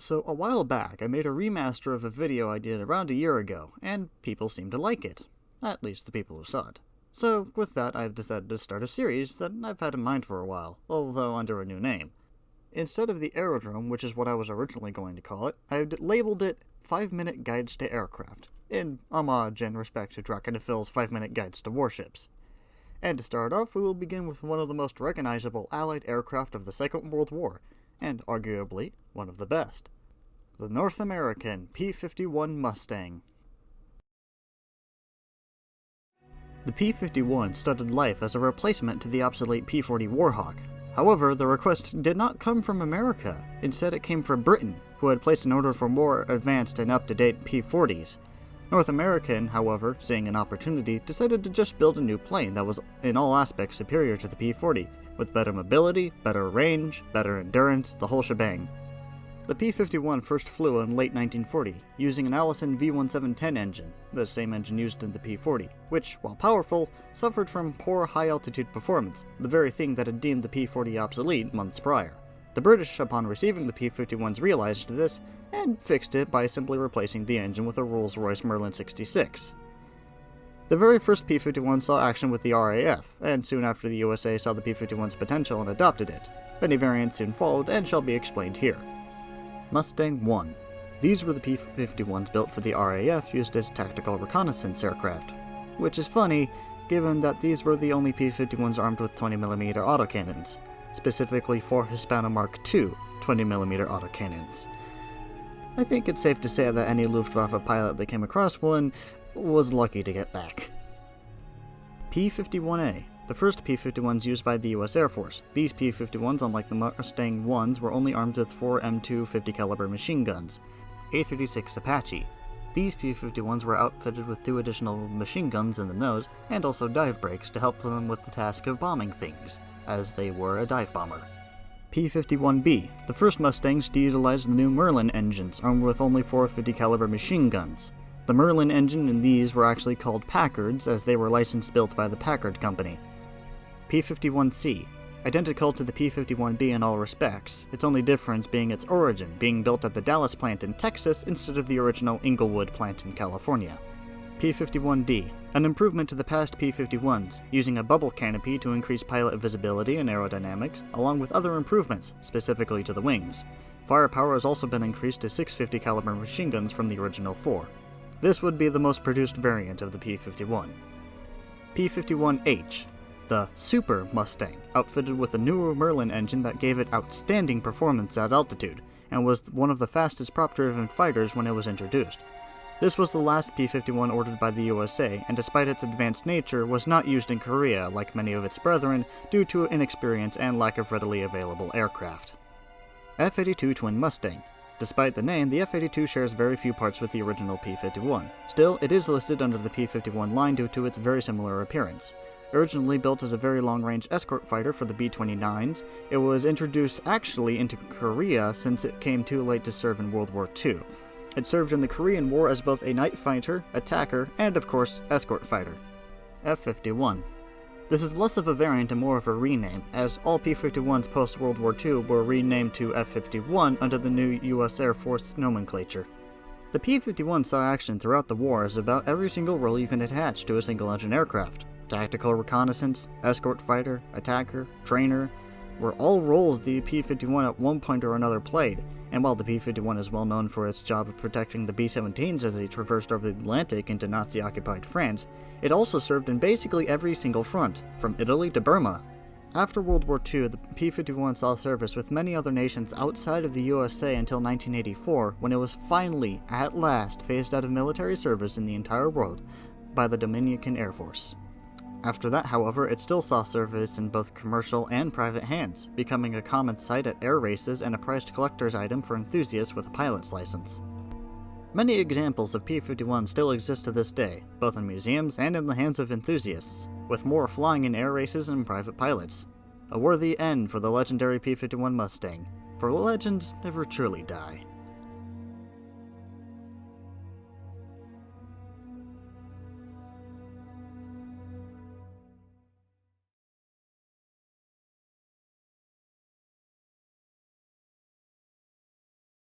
So a while back, I made a remaster of a video I did around a year ago, and people seemed to like it. At least the people who saw it. So with that, I've decided to start a series that I've had in mind for a while, although under a new name. Instead of the Aerodrome, which is what I was originally going to call it, I've labeled it 5-Minute Guides to Aircraft, in homage and respect to Drachinifels' 5-Minute Guides to Warships. And to start off, we will begin with one of the most recognizable Allied aircraft of the Second World War, and arguably one of the best. The North American P-51 Mustang. The P-51 started life as a replacement to the obsolete P-40 Warhawk. However, the request did not come from America. Instead, it came from Britain, who had placed an order for more advanced and up-to-date P-40s. North American, however, seeing an opportunity, decided to just build a new plane that was in all aspects superior to the P-40, with better mobility, better range, better endurance, the whole shebang. The P-51 first flew in late 1940, using an Allison V1710 engine, the same engine used in the P-40, which, while powerful, suffered from poor high-altitude performance, the very thing that had deemed the P-40 obsolete months prior. The British, upon receiving the P-51s, realized this, and fixed it by simply replacing the engine with a Rolls-Royce Merlin 66. The very first P-51 saw action with the RAF, and soon after the USA saw the P-51's potential and adopted it. Many variants soon followed and shall be explained here. Mustang 1. These were the P-51s built for the RAF used as tactical reconnaissance aircraft, which is funny given that these were the only P-51s armed with 20mm autocannons, specifically 4 Hispano Mark II 20mm autocannons. I think it's safe to say that any Luftwaffe pilot that came across one was lucky to get back. P-51A. The first P-51s used by the US Air Force. These P-51s, unlike the Mustang 1s, were only armed with 4 M2 50 caliber machine guns. A-36 Apache. These P-51s were outfitted with 2 additional machine guns in the nose, and also dive brakes to help them with the task of bombing things, as they were a dive bomber. P-51B. The first Mustangs utilized the new Merlin engines, armed with only 4 50 caliber machine guns. The Merlin engine in these were actually called Packards, as they were licensed built by the Packard Company. P-51C. Identical to the P-51B in all respects, its only difference being its origin, being built at the Dallas plant in Texas instead of the original Inglewood plant in California. P-51D. An improvement to the past P-51s, using a bubble canopy to increase pilot visibility and aerodynamics, along with other improvements, specifically to the wings. Firepower has also been increased to 6 50 caliber machine guns from the original 4. This would be the most produced variant of the P-51. P-51H. The Super Mustang, outfitted with a newer Merlin engine that gave it outstanding performance at altitude, and was one of the fastest prop-driven fighters when it was introduced. This was the last P-51 ordered by the USA, and despite its advanced nature, was not used in Korea like many of its brethren due to inexperience and lack of readily available aircraft. F-82 Twin Mustang. Despite the name, the F-82 shares very few parts with the original P-51. Still, it is listed under the P-51 line due to its very similar appearance. Originally built as a very long-range escort fighter for the B-29s, it was introduced actually into Korea since it came too late to serve in World War II. It served in the Korean War as both a night fighter, attacker, and of course, escort fighter. F-51. This is less of a variant and more of a rename, as all P-51s post-World War II were renamed to F-51 under the new US Air Force nomenclature. The P-51 saw action throughout the war as about every single role you can attach to a single-engine aircraft. Tactical reconnaissance, escort fighter, attacker, trainer, were all roles the P-51 at one point or another played, and while the P-51 is well known for its job of protecting the B-17s as they traversed over the Atlantic into Nazi-occupied France, it also served in basically every single front, from Italy to Burma. After World War II, the P-51 saw service with many other nations outside of the USA until 1984, when it was finally, at last, phased out of military service in the entire world by the Dominican Air Force. After that, however, it still saw service in both commercial and private hands, becoming a common sight at air races and a prized collector's item for enthusiasts with a pilot's license. Many examples of P-51 still exist to this day, both in museums and in the hands of enthusiasts, with more flying in air races and private pilots. A worthy end for the legendary P-51 Mustang, for legends never truly die.